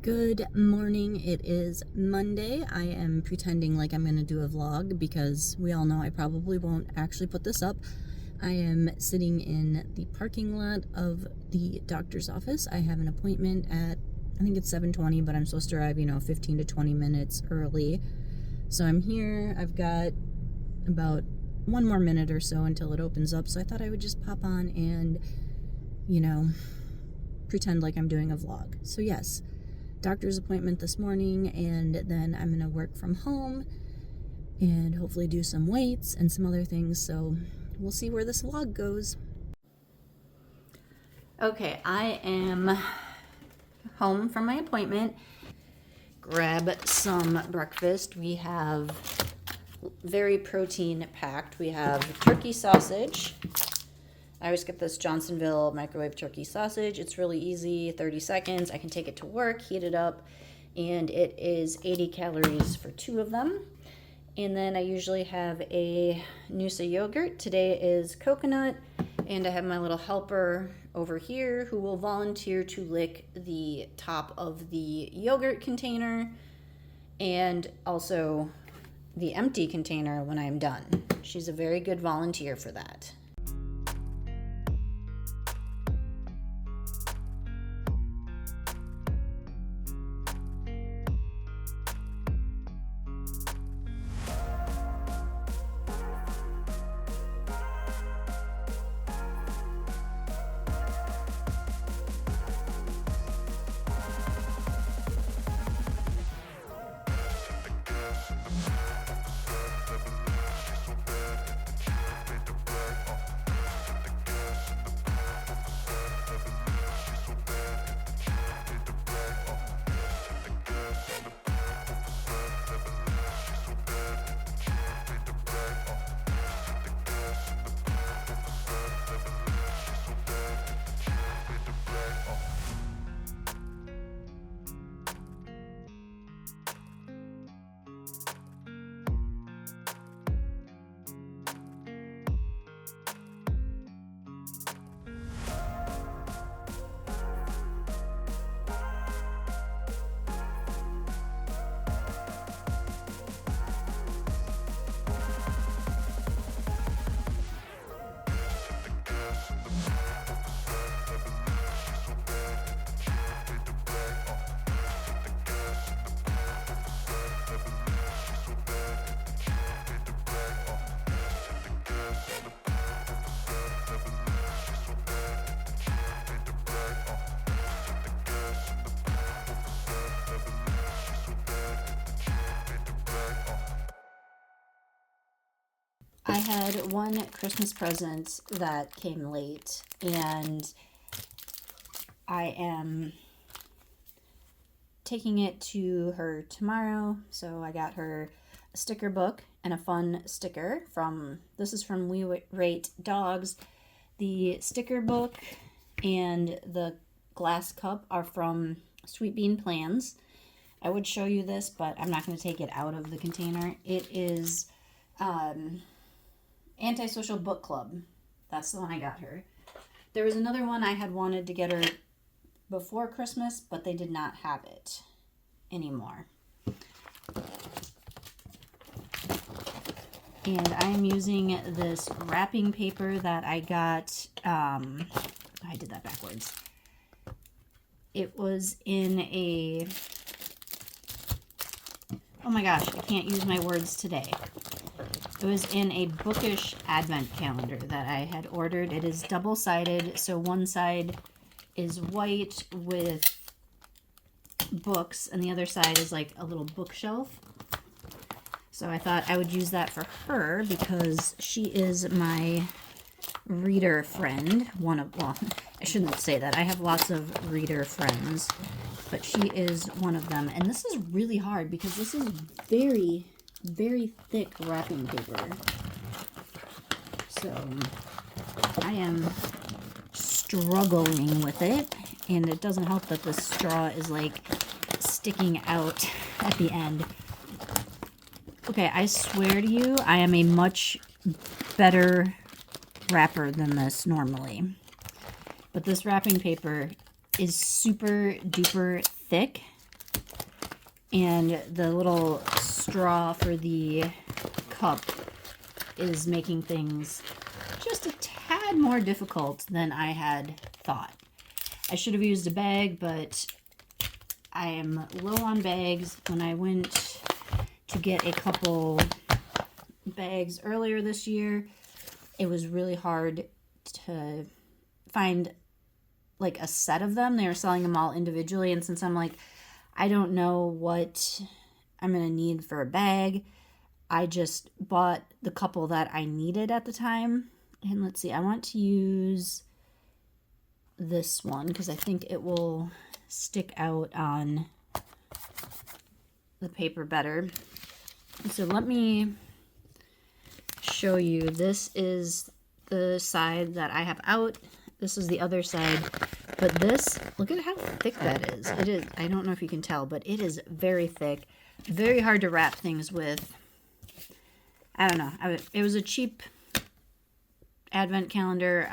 Good morning. It is Monday. I am pretending like I'm going to do a vlog because we all know I probably won't actually put this up. I am sitting in the parking lot of the doctor's office. I have an appointment at, I think it's 7:20, but I'm supposed to arrive, 15 to 20 minutes early. So I'm here. I've got about one more minute or so until it opens up. So I thought I would just pop on and, pretend like I'm doing a vlog. So yes, doctor's appointment this morning, and then I'm gonna work from home and hopefully do some weights and some other things. So we'll see where this vlog goes. Okay, I am home from my appointment. Grab some breakfast. We have very protein packed. We have turkey sausage. I always get this Johnsonville microwave turkey sausage. It's really easy, 30 seconds. I can take it to work, heat it up, and it is 80 calories for 2 of them. And then I usually have a Noosa yogurt. Today is coconut, and I have my little helper over here who will volunteer to lick the top of the yogurt container and also the empty container when I'm done. She's a very good volunteer for that. I had one Christmas present that came late, and I am taking it to her tomorrow. So I got her a sticker book and a fun sticker this is from We Rate Dogs. The sticker book and the glass cup are from Sweet Bean Plans. I would show you this, but I'm not going to take it out of the container. It is Antisocial Book Club. That's the one I got her. There was another one I had wanted to get her before Christmas, but they did not have it anymore. And I am using this wrapping paper that I got. I did that backwards. It was in a... Oh my gosh, I can't use my words today. It was in a bookish advent calendar that I had ordered. It is double-sided, so one side is white with books, and the other side is like a little bookshelf. So I thought I would use that for her because she is my reader friend. Well, I shouldn't say that. I have lots of reader friends, but she is one of them. And this is really hard because this is very, very thick wrapping paper. So I am struggling with it, and it doesn't help that the straw is like sticking out at the end. Okay, I swear to you, I am a much better wrapper than this normally. But this wrapping paper is super duper thick, And the little straw for the cup is making things just a tad more difficult than I had thought. I should have used a bag, but I am low on bags. When I went to get a couple bags earlier this year, it was really hard to find like a set of them. They were selling them all individually, and since I'm like, I don't know what I'm gonna need for a bag, I just bought the couple that I needed at the time. And let's see, I want to use this one because I think it will stick out on the paper better. So let me show you. This is the side that I have out. This is the other side. But this, look at how thick that is. It is, I don't know if you can tell, but it is very thick. Very hard to wrap things with. I don't know. It was a cheap advent calendar.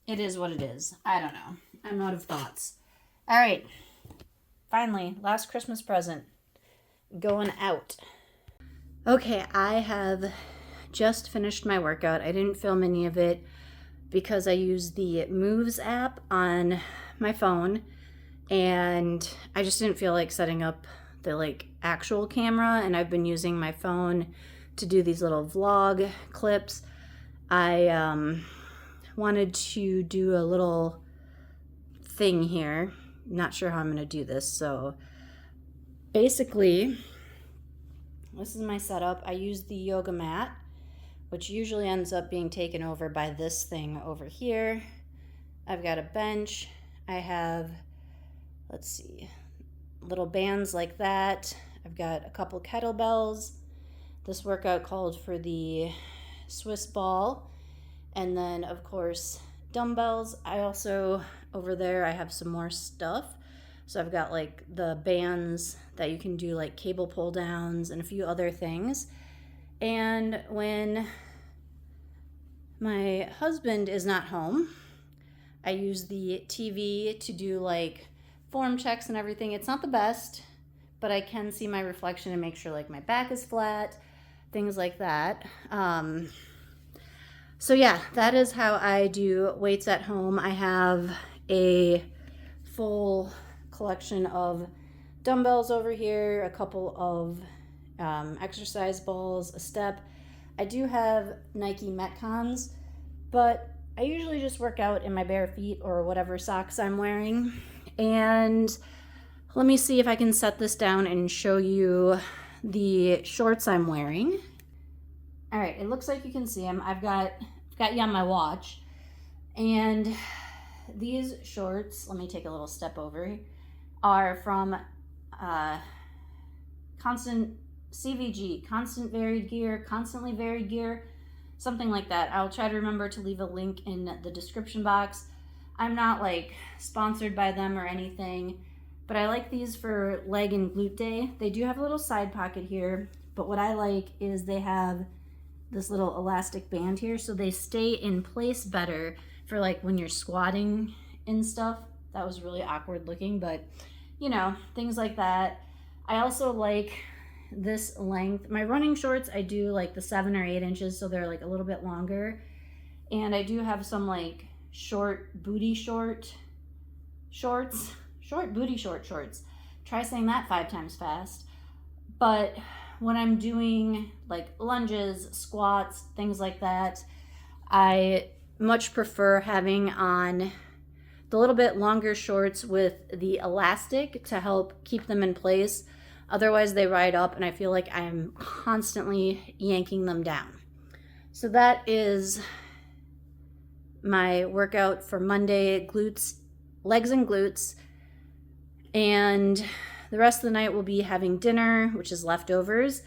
It is what it is. I don't know. I'm out of thoughts. All right. Finally, last Christmas present. Going out. Okay, I have just finished my workout. I didn't film any of it because I used the Moves app on my phone, and I just didn't feel like setting up the actual camera, and I've been using my phone to do these little vlog clips. I wanted to do a little thing here. I'm not sure how I'm going to do this. So basically, this is my setup. I use the yoga mat, which usually ends up being taken over by this thing over here. I've got a bench. I have, let's see, little bands like that. I've got a couple kettlebells. This workout called for the Swiss ball. And then, of course, dumbbells. I also, over there, I have some more stuff. So I've got like the bands that you can do like cable pull downs and a few other things. And when my husband is not home, I use the TV to do like form checks and everything. It's not the best, but I can see my reflection and make sure like my back is flat, things like that. So yeah, that is how I do weights at home. I have a full collection of dumbbells over here, a couple of exercise balls, a step. I do have Nike Metcons, but I usually just work out in my bare feet or whatever socks I'm wearing. And let me see if I can set this down and show you the shorts I'm wearing. All right, it looks like you can see them. I've got you on my watch. And these shorts, let me take a little step over, are from Constant CVG, Constant Varied Gear, Constantly Varied Gear, something like that. I'll try to remember to leave a link in the description box. I'm not like sponsored by them or anything, but I like these for leg and glute day. They do have a little side pocket here, but what I like is they have this little elastic band here, so they stay in place better for like when you're squatting and stuff. That was really awkward looking, but you know, things like that. I also like this length. My running shorts, I do like the 7 or 8 inches, so they're like a little bit longer. And I do have some like short booty shorts. Try saying that 5 times fast. But when I'm doing like lunges, squats, things like that, I much prefer having on the little bit longer shorts with the elastic to help keep them in place. Otherwise they ride up and I feel like I'm constantly yanking them down. So that is my workout for Monday, glutes, legs and glutes. And the rest of the night we'll be having dinner, which is leftovers,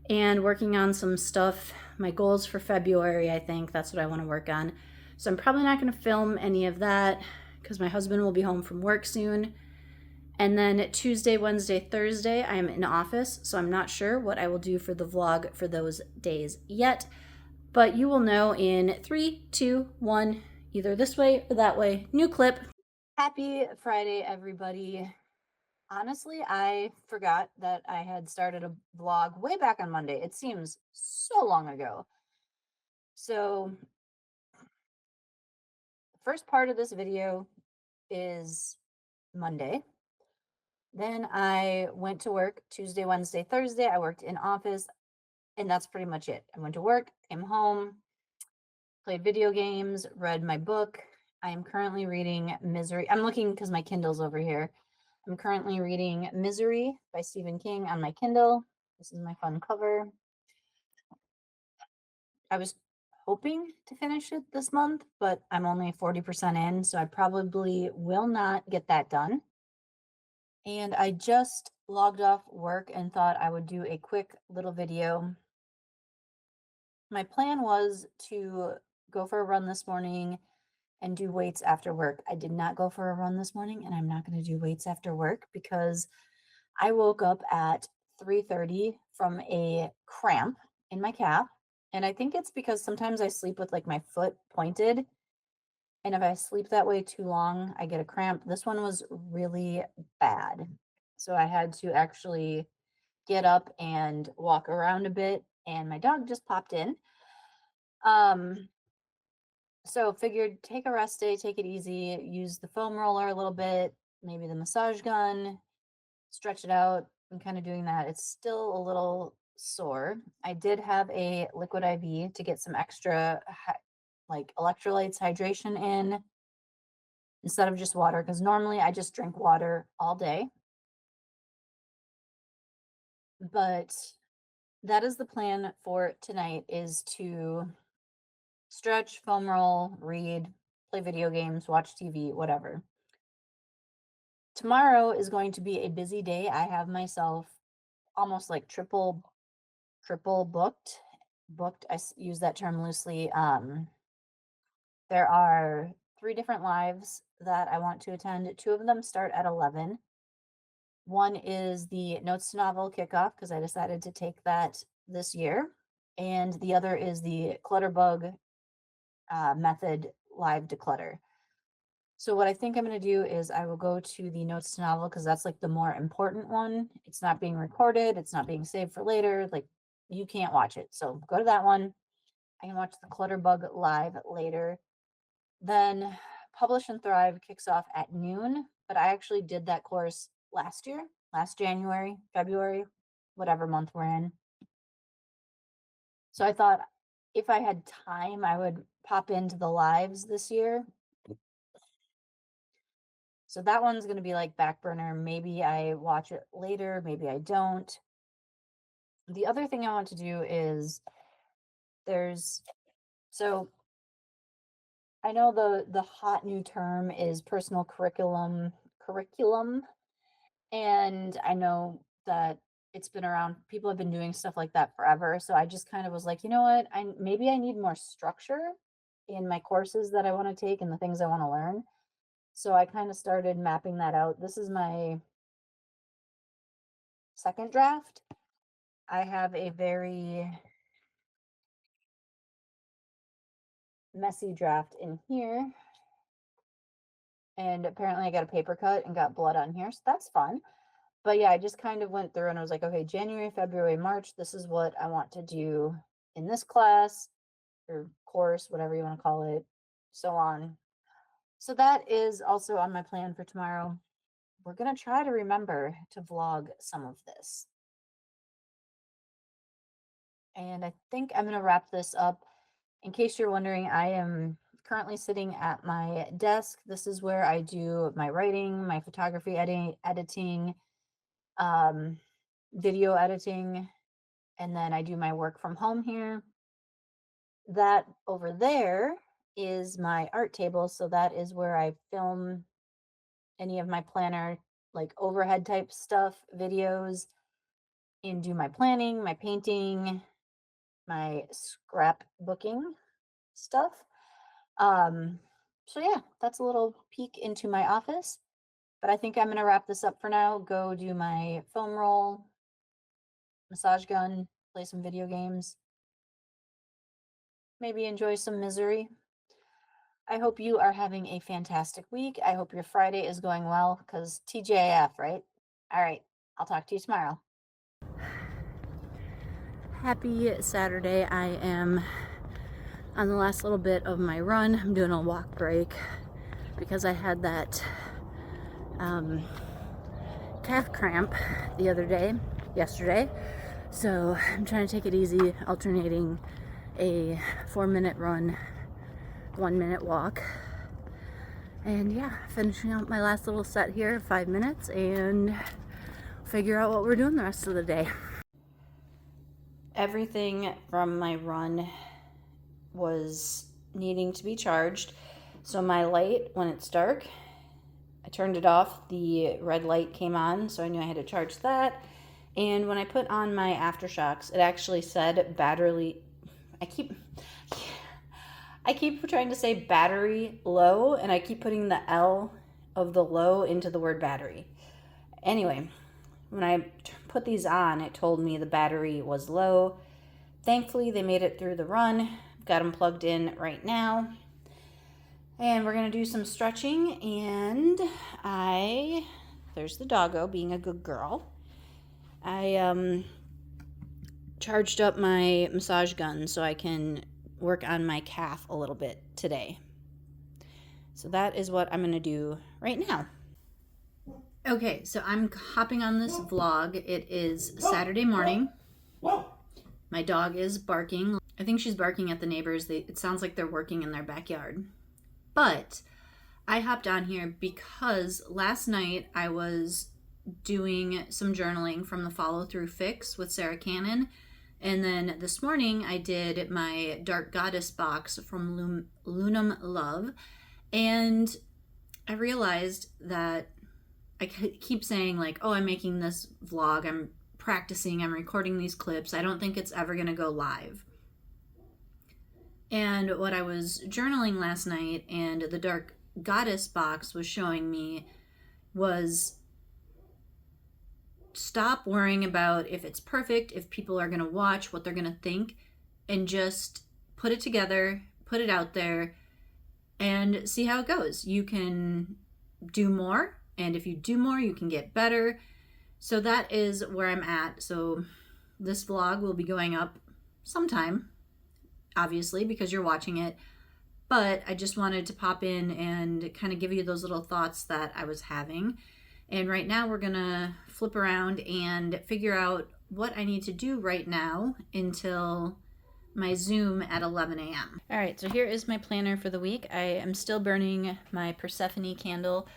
and working on some stuff. My goals for February, I think that's what I want to work on. So I'm probably not going to film any of that because my husband will be home from work soon. And then Tuesday, Wednesday, Thursday, I am in office, so I'm not sure what I will do for the vlog for those days yet. But you will know in 3, 2, 1, either this way or that way. New clip. Happy Friday, everybody. Honestly, I forgot that I had started a vlog way back on Monday. It seems so long ago. So, first part of this video is Monday. Then I went to work Tuesday, Wednesday, Thursday. I worked in office, and that's pretty much it. I went to work, came home, played video games, read my book. I am currently reading Misery. I'm looking because my Kindle's over here. I'm currently reading Misery by Stephen King on my Kindle. This is my fun cover. I was hoping to finish it this month, but I'm only 40% in, so I probably will not get that done. And I just logged off work and thought I would do a quick little video. My plan was to go for a run this morning and do weights after work. I did not go for a run this morning, and I'm not going to do weights after work because I woke up at 3:30 from a cramp in my calf. And I think it's because sometimes I sleep with like my foot pointed. And if I sleep that way too long, I get a cramp. This one was really bad. So I had to actually get up and walk around a bit. And my dog just popped in. Um, so figured take a rest day, take it easy, use the foam roller a little bit, maybe the massage gun, stretch it out. I'm kind of doing that. It's still a little sore. I did have a liquid IV to get some extra like electrolytes, hydration in instead of just water because normally I just drink water all day. But that is the plan for tonight is to stretch, foam roll, read, play video games, watch TV, whatever. Tomorrow is going to be a busy day. I have myself almost like triple booked. Use that term loosely. There are 3 different lives that I want to attend. 2 of them start at 11. One is the Notes to Novel kickoff because I decided to take that this year, and the other is the Clutterbug method live declutter. So what I think I'm going to do is I will go to the Notes to Novel because that's like the more important one. It's not being recorded. It's not being saved for later. Like you can't watch it. So go to that one. I can watch the Clutterbug live later. Then Publish and Thrive kicks off at noon, but I actually did that course last year, last January, February, whatever month we're in. So I thought if I had time, I would pop into the lives this year. So that one's going to be like back burner. Maybe I watch it later, maybe I don't. The other thing I want to do is so I know the hot new term is personal curriculum, and I know that it's been around. People have been doing stuff like that forever. So I just kind of was like, you know what? Maybe I need more structure in my courses that I want to take and the things I want to learn. So I kind of started mapping that out. This is my second draft. I have a very messy draft in here. And apparently I got a paper cut and got blood on here. So that's fun. But yeah, I just kind of went through and I was like, okay, January, February, March, this is what I want to do in this class or course, whatever you want to call it, so on. So that is also on my plan for tomorrow. We're going to try to remember to vlog some of this. And I think I'm going to wrap this up. In case you're wondering, I am currently sitting at my desk. This is where I do my writing, my photography editing, video editing, and then I do my work from home here. That over there is my art table. So that is where I film any of my planner, like overhead type stuff, videos, and do my planning, my painting, my scrapbooking stuff. So yeah, that's a little peek into my office. But I think I'm going to wrap this up for now. Go do my foam roll, massage gun, play some video games, maybe enjoy some misery. I hope you are having a fantastic week. I hope your Friday is going well because TJF, right? All right. I'll talk to you tomorrow. Happy Saturday. I am on the last little bit of my run. I'm doing a walk break because I had that calf cramp the other day, yesterday. So I'm trying to take it easy, alternating a 4-minute run, 1-minute walk. And yeah, finishing out my last little set here, 5 minutes, and figure out what we're doing the rest of the day. Everything from my run was needing to be charged. So my light, when it's dark, I turned it off. The red light came on, so I knew I had to charge that. And when I put on my aftershocks, it actually said battery. I keep trying to say battery low, and I keep putting the L of the low into the word battery. Anyway, when I put these on, it told me the battery was low. Thankfully, they made it through the run. Got them plugged in right now. And we're going to do some stretching, and there's the doggo being a good girl. I charged up my massage gun so I can work on my calf a little bit today. So that is what I'm going to do right now. Okay, so I'm hopping on this vlog. It is Saturday morning. My dog is barking. I think she's barking at the neighbors. It sounds like they're working in their backyard. But I hopped on here because last night I was doing some journaling from the Follow Through Fix with Sarah Cannon. And then this morning I did my Dark Goddess box from Lunum Love. And I realized that I keep saying like, oh, I'm making this vlog, I'm practicing, I'm recording these clips. I don't think it's ever going to go live. And what I was journaling last night and the Dark Goddess box was showing me was stop worrying about if it's perfect, if people are going to watch, what they're going to think, and just put it together, put it out there, and see how it goes. You can do more, and if you do more, you can get better. So that is where I'm at. So this vlog will be going up sometime, obviously, because you're watching it. But I just wanted to pop in and kind of give you those little thoughts that I was having. And right now we're going to flip around and figure out what I need to do right now until my Zoom at 11 a.m. All right, so here is my planner for the week. I am still burning my Persephone candle.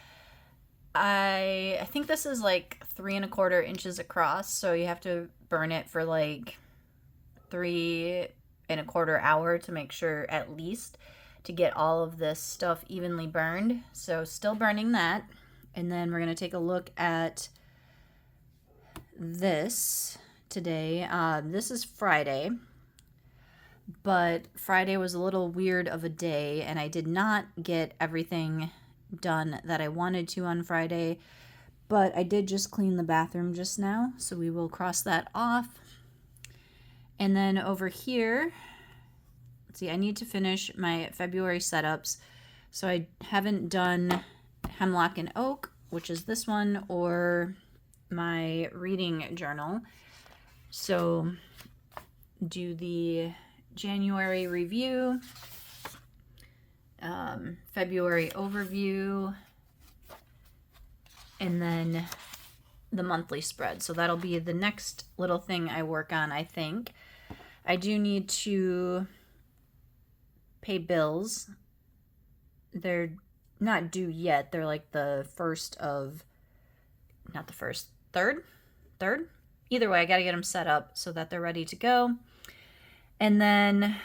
I think this is like 3 1/4 inches across, so you have to burn it for like 3 1/4 hours to make sure, at least, to get all of this stuff evenly burned. So still burning that. And then we're going to take a look at this today. This is Friday, but Friday was a little weird of a day, and I did not get everything done that I wanted to on Friday, but I did just clean the bathroom just now, so we will cross that off. And then over here, let's see, I need to finish my February setups. So I haven't done Hemlock and Oak, which is this one, or my reading journal. So do the January review, February overview, and then the monthly spread. So that'll be the next little thing I work on, I think. I do need to pay bills. They're not due yet. They're like the third. Either way, I got to get them set up so that they're ready to go. And then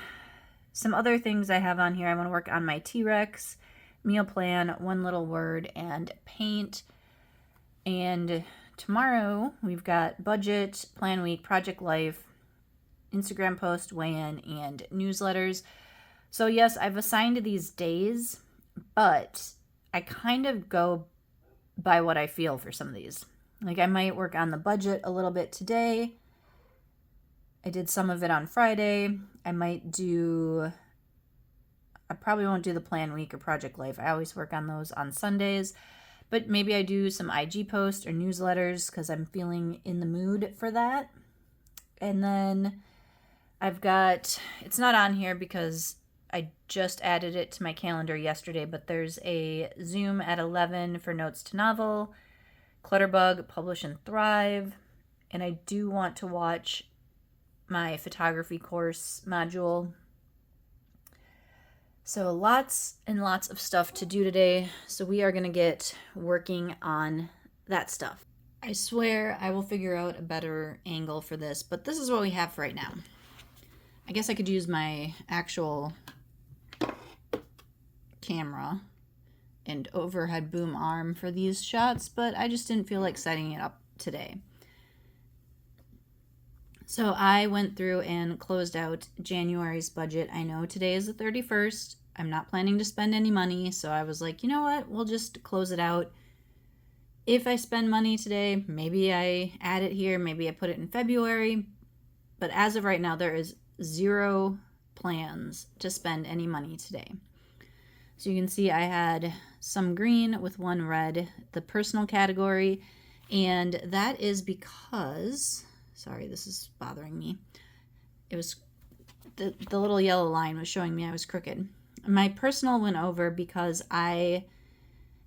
some other things I have on here. I want to work on my T-Rex, meal plan, one little word, and paint. And tomorrow we've got budget, plan week, project life, Instagram post, weigh-in, and newsletters. So yes, I've assigned these days, but I kind of go by what I feel for some of these. Like I might work on the budget a little bit today. I did some of it on Friday. I probably won't do the plan week or project life. I always work on those on Sundays. But maybe I do some IG posts or newsletters because I'm feeling in the mood for that. And then I've got, it's not on here because I just added it to my calendar yesterday, but there's a Zoom at 11 for Notes to Novel, Clutterbug, Publish and Thrive. And I do want to watch my photography course module. So lots and lots of stuff to do today. So we are going to get working on that stuff. I swear I will figure out a better angle for this, but this is what we have for right now. I guess I could use my actual camera and overhead boom arm for these shots, but I just didn't feel like setting it up today. So I went through and closed out January's budget. I know today is the 31st. I'm not planning to spend any money, so I was like, you know what? We'll just close it out. If I spend money today, maybe I add it here, maybe I put it in February. But as of right now, there is 0 plans to spend any money today. So you can see I had some green with 1 red, the personal category, and that is because, sorry, this is bothering me. It was, the little yellow line was showing me I was crooked. My personal went over because I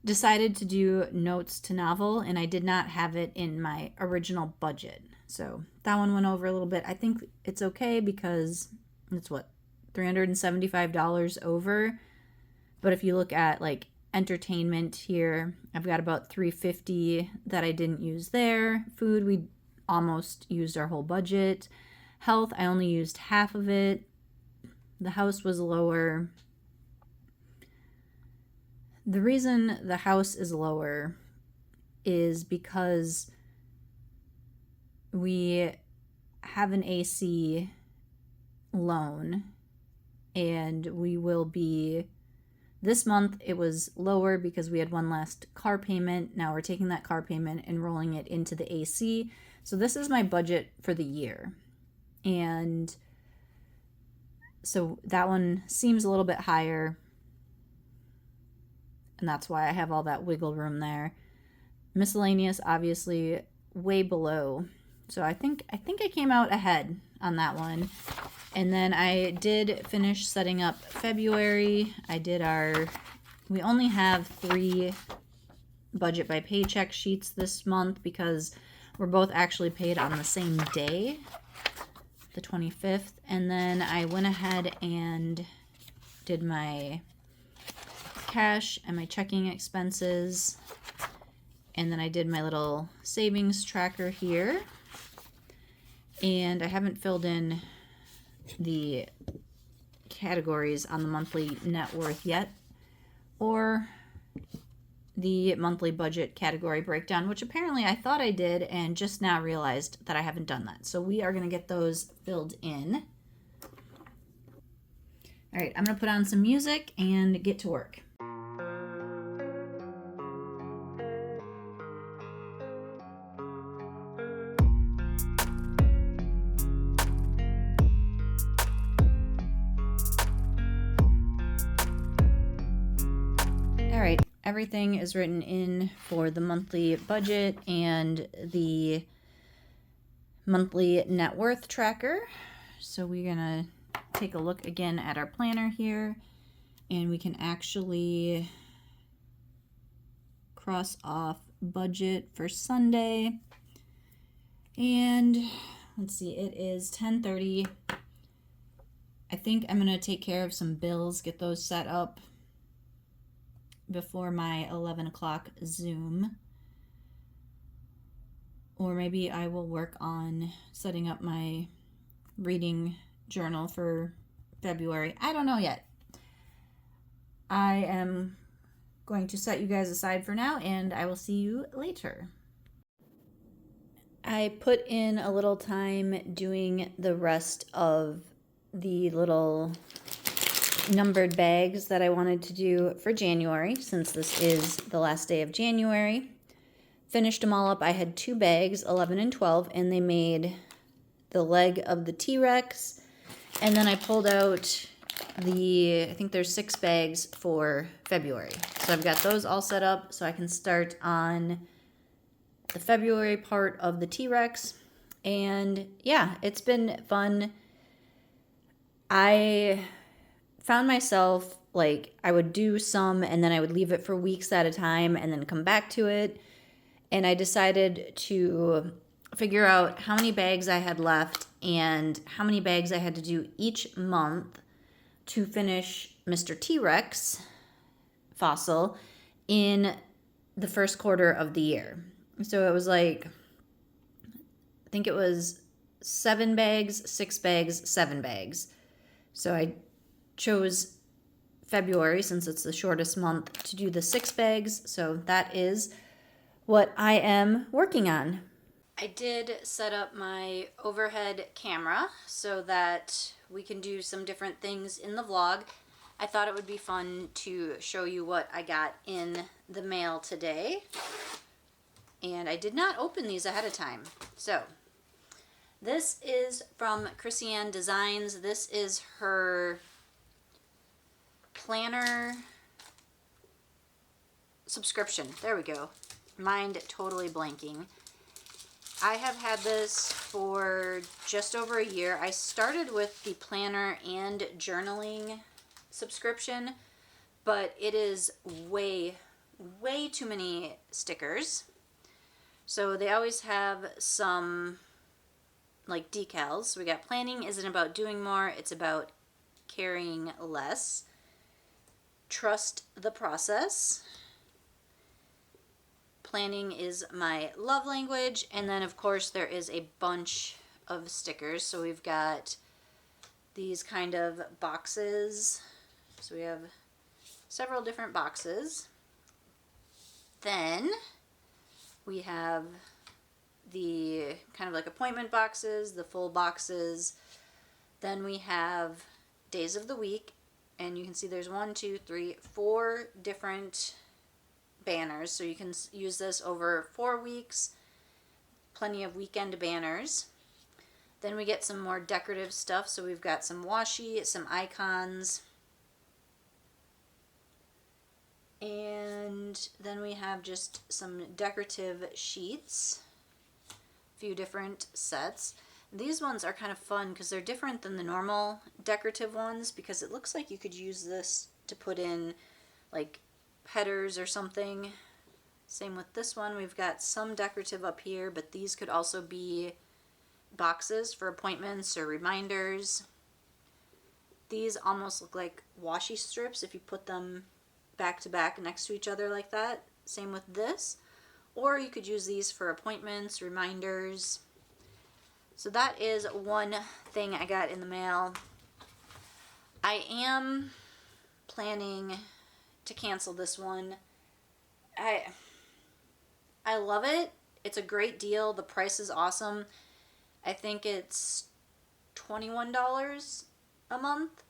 decided to do Notes to Novel, and I did not have it in my original budget. So that one went over a little bit. I think it's okay because it's what, $375 over. But if you look at like entertainment here, I've got about $350 that I didn't use there. Food, we almost used our whole budget. Health, I only used half of it. The house was lower. The reason the house is lower is because we have an AC loan, and we will be, this month it was lower because we had one last car payment. Now we're taking that car payment and rolling it into the AC. So this is my budget for the year. And so that one seems a little bit higher. And that's why I have all that wiggle room there. Miscellaneous, obviously, way below. So I think I came out ahead on that one. And then I did finish setting up February. We only have 3 budget by paycheck sheets this month because we're both actually paid on the same day, the 25th. And then I went ahead and did my cash and my checking expenses, and then I did my little savings tracker here, and I haven't filled in the categories on the monthly net worth yet, or the monthly budget category breakdown, which apparently I thought I did and just now realized that I haven't done that. So we are going to get those filled in. All right, I'm going to put on some music and get to work. All right, everything is written in for the monthly budget and the monthly net worth tracker. So we're gonna take a look again at our planner here, and we can actually cross off budget for Sunday. And let's see, it is 10:30. I think I'm gonna take care of some bills, get those set up before my 11 o'clock Zoom. Or maybe I will work on setting up my reading journal for February. I don't know yet. I am going to set you guys aside for now, and I will see you later. I put in a little time doing the rest of the little numbered bags that I wanted to do for January, since this is the last day of January. Finished them all up. I had 2 bags, 11 and 12, and they made the leg of the T-Rex. And then I pulled out I think there's 6 bags for February. So I've got those all set up so I can start on the February part of the T-Rex. And yeah, it's been fun. I found myself like I would do some and then I would leave it for weeks at a time and then come back to it. And I decided to figure out how many bags I had left and how many bags I had to do each month to finish Mr. T-Rex fossil in the first quarter of the year. So it was like, I think it was 7 bags, 6 bags, 7 bags. So I chose February, since it's the shortest month, to do the 6 bags. So that is what I am working on. I did set up my overhead camera so that we can do some different things in the vlog. I thought it would be fun to show you what I got in the mail today. And I did not open these ahead of time. So this is from Chrissy-Ann Designs. This is her planner subscription. There we go. Mind totally blanking. I have had this for just over a year. I started with the planner and journaling subscription, but it is way too many stickers. So they always have some like decals. So we got planning isn't about doing more, it's about carrying less. Trust the process. Planning is my love language. And then of course there is a bunch of stickers. So we've got these kind of boxes. So we have several different boxes. Then we have the kind of like appointment boxes, the full boxes. Then we have days of the week, and you can see there's 1, 2, 3, 4 different banners. So you can use this over 4 weeks. Plenty of weekend banners. Then we get some more decorative stuff. So we've got some washi, some icons. And then we have just some decorative sheets. A few different sets. These ones are kind of fun because they're different than the normal decorative ones, because it looks like you could use this to put in like headers or something. Same with this one. We've got some decorative up here, but these could also be boxes for appointments or reminders. These almost look like washi strips if you put them back to back next to each other like that. Same with this. Or you could use these for appointments, reminders. So that is one thing I got in the mail. I am planning to cancel this one. I love it. It's a great deal. The price is awesome. I think it's $21 a month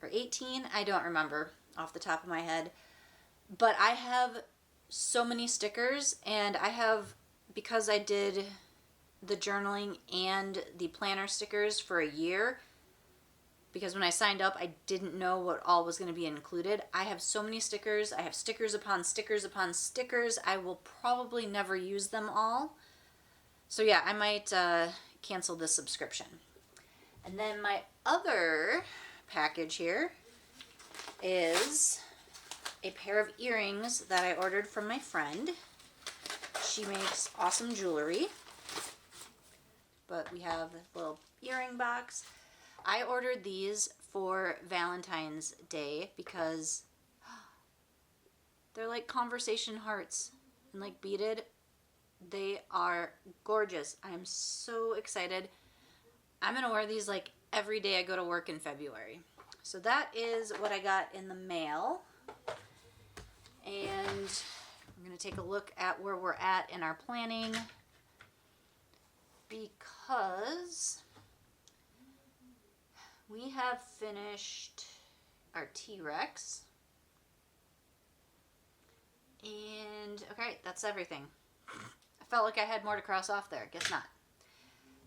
or $18. I don't remember off the top of my head. But I have so many stickers, and I have, because I did the journaling and the planner stickers for a year, because when I signed up I didn't know what all was going to be included. I have so many stickers. I have stickers upon stickers upon stickers. I will probably never use them all. So yeah, I might cancel this subscription. And then my other package here is a pair of earrings that I ordered from my friend. She makes awesome jewelry. But we have a little earring box. I ordered these for Valentine's Day because they're like conversation hearts and like beaded. They are gorgeous. I'm so excited. I'm going to wear these like every day I go to work in February. So that is what I got in the mail. And I'm going to take a look at where we're at in our planning, because we have finished our T-Rex. And okay, that's everything. I felt like I had more to cross off there. Guess not.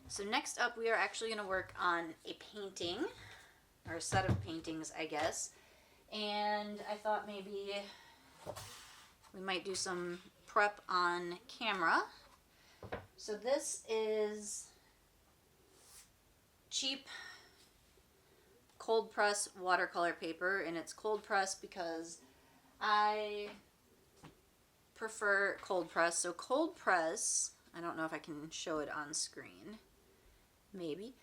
So next up we are actually going to work on a painting. or a set of paintings, I guess. And I thought maybe we might do some prep on camera. So this is cheap cold press watercolor paper, and it's cold press because I prefer cold press. So cold press, I don't know if I can show it on screen. Maybe.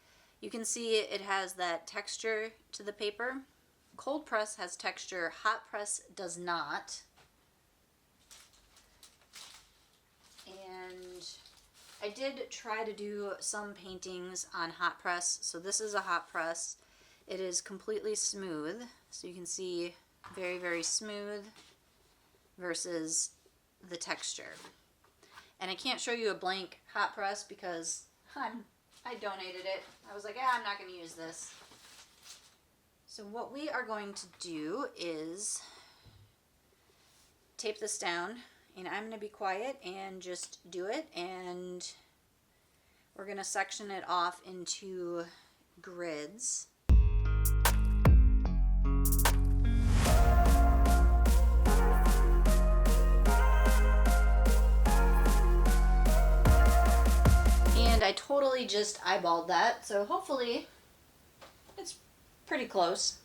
You can see it has that texture to the paper. Cold press has texture, hot press does not. And I did try to do some paintings on hot press. So this is a hot press. It is completely smooth. So you can see very, very smooth versus the texture. And I can't show you a blank hot press because I donated it. I was like, I'm not going to use this. So what we are going to do is tape this down, and I'm going to be quiet and just do it, and we're going to section it off into grids. And I totally just eyeballed that, so hopefully it's pretty close.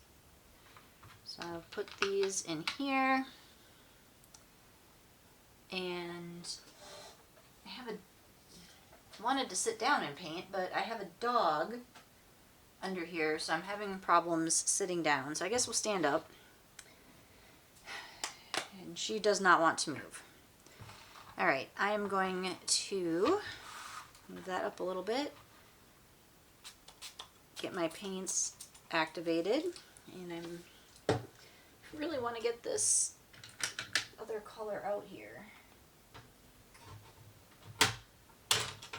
So I'll put these in here, and I wanted to sit down and paint, but I have a dog under here, so I'm having problems sitting down. So I guess we'll stand up. And she does not want to move. All right, I am going to move that up a little bit, get my paints activated, and I really want to get this other color out here.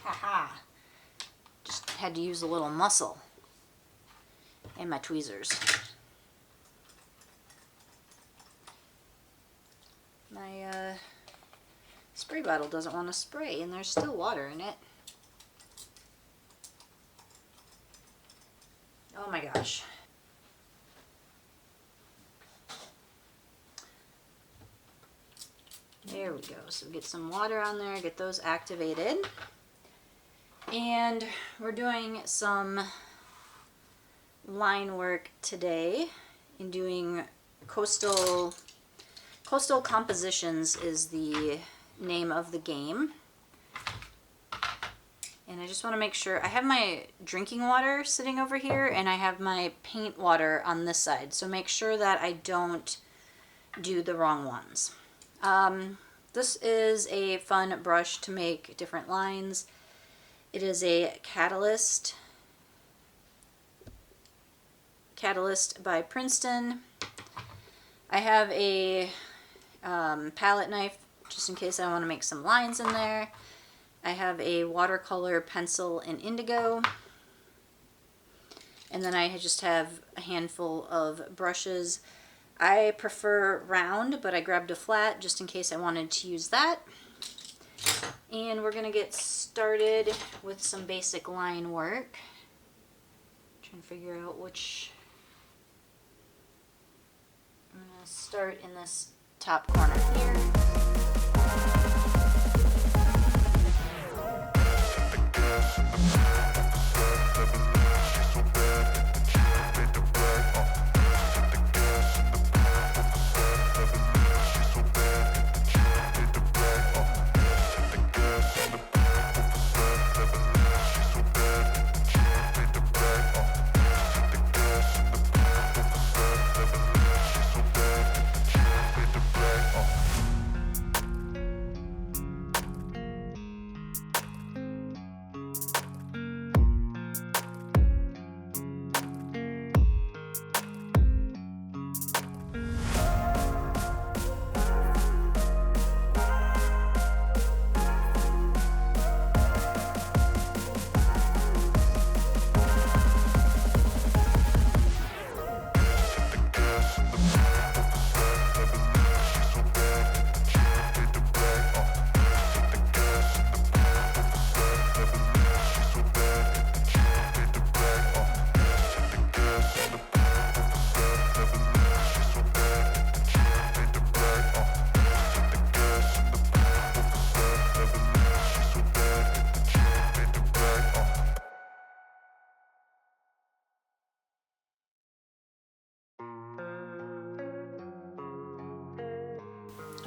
Haha! Just had to use a little muscle and my tweezers. My spray bottle doesn't want to spray, and there's still water in it. Oh my gosh. There we go. So get some water on there, get those activated. And we're doing some line work today in doing coastal compositions is the name of the game. And I just want to make sure, I have my drinking water sitting over here, and I have my paint water on this side. So make sure that I don't do the wrong ones. This is a fun brush to make different lines. It is a Catalyst by Princeton. I have a palette knife just in case I want to make some lines in there. I have a watercolor pencil in indigo. And then I just have a handful of brushes. I prefer round, but I grabbed a flat just in case I wanted to use that. And we're going to get started with some basic line work. Trying to figure out which. I'm going to start in this top corner here.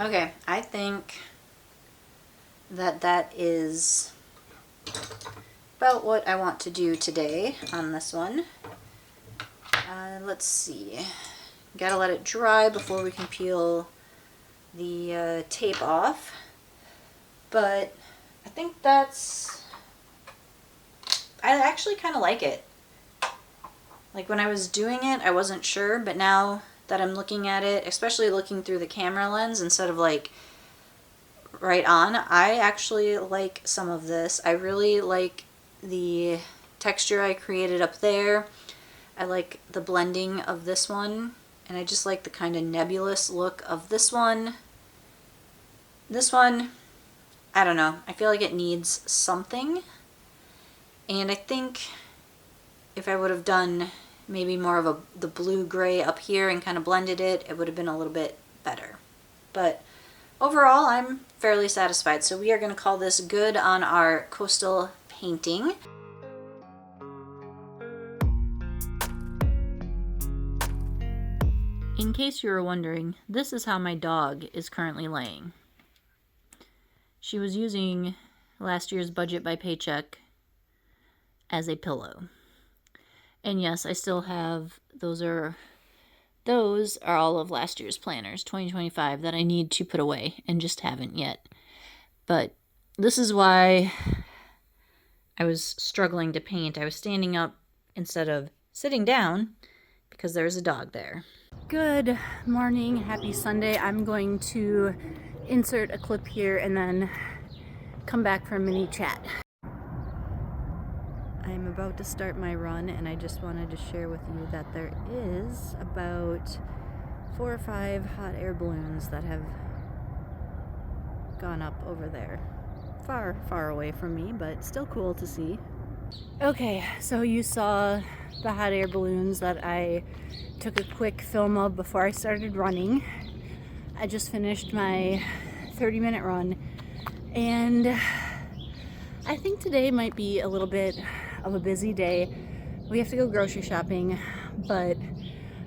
Okay, I think that that is about what I want to do today on this one. Let's see. Gotta let it dry before we can peel the tape off. But I think that's... I actually kind of like it. Like when I was doing it, I wasn't sure, but now that I'm looking at it, especially looking through the camera lens instead of like right on, I actually like some of this. I really like the texture I created up there. I like the blending of this one, and I just like the kind of nebulous look of this one. This one, I don't know. I feel like it needs something, and I think if I would have done maybe more of the blue-gray up here and kind of blended it, it would have been a little bit better. But overall, I'm fairly satisfied. So we are going to call this good on our coastal painting. In case you were wondering, this is how my dog is currently laying. She was using last year's budget by paycheck as a pillow. And yes, I still have, those are all of last year's planners, 2025, that I need to put away and just haven't yet. But this is why I was struggling to paint. I was standing up instead of sitting down because there's a dog there. Good morning, happy Sunday. I'm going to insert a clip here and then come back for a mini chat. I'm about to start my run, and I just wanted to share with you that there is about 4 or 5 hot air balloons that have gone up over there. Far, far away from me, but still cool to see. Okay, so you saw the hot air balloons that I took a quick film of before I started running. I just finished my 30-minute run, and I think today might be a little bit of a busy day. We have to go grocery shopping, but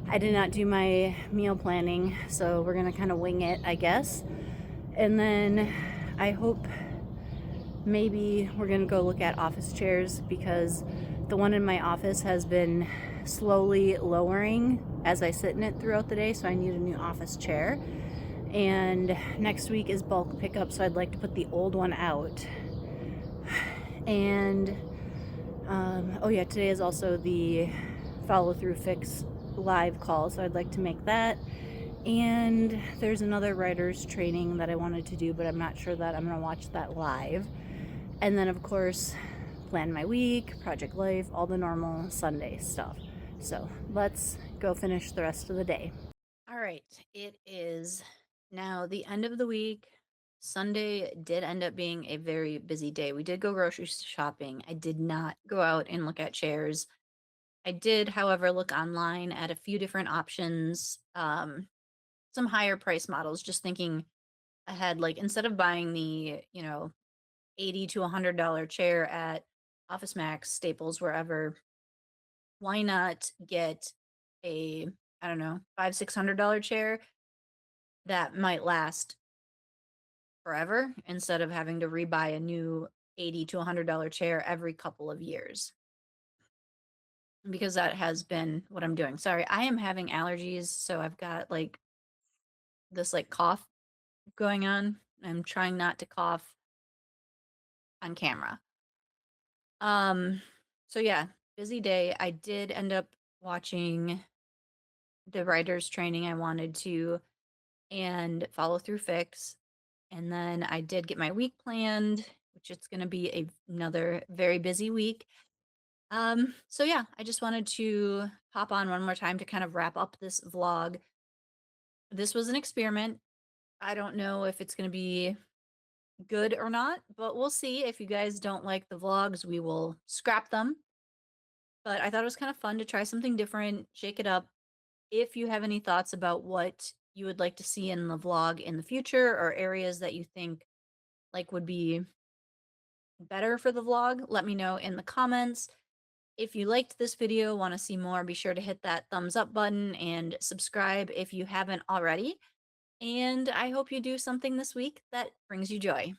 I did not do my meal planning, so we're gonna kind of wing it, I guess. And then I hope maybe we're gonna go look at office chairs, because the one in my office has been slowly lowering as I sit in it throughout the day, so I need a new office chair. And next week is bulk pickup, so I'd like to put the old one out. And oh yeah, today is also the follow through fix live call, so I'd like to make that. And there's another writer's training that I wanted to do, but I'm not sure that I'm gonna watch that live. And then of course, plan my week, project life, all the normal Sunday stuff. So let's go finish the rest of the day. All right, it is now the end of the week. Sunday did end up being a very busy day. We did go grocery shopping. I did not go out and look at chairs. I did, however, look online at a few different options, some higher price models, just thinking ahead, like instead of buying the, $80 to $100 chair at Office Max, Staples, wherever, why not get a, I don't know, $500-$600 chair that might last forever instead of having to rebuy a new $80 to $100 chair every couple of years, because that has been what I'm doing. Sorry, I am having allergies, so I've got like this like cough going on. I'm trying not to cough on camera. So yeah, busy day. I did end up watching the writer's training I wanted to and follow through fix. And then I did get my week planned, which it's going to be another very busy week. So yeah, I just wanted to hop on one more time to kind of wrap up this vlog. This was an experiment. I don't know if it's going to be good or not, but we'll see. If you guys don't like the vlogs, we will scrap them. But I thought it was kind of fun to try something different, shake it up. If you have any thoughts about what you would like to see in the vlog in the future, or areas that you think like would be better for the vlog, let me know in the comments. If you liked this video, want to see more, be sure to hit that thumbs up button and subscribe if you haven't already. And I hope you do something this week that brings you joy.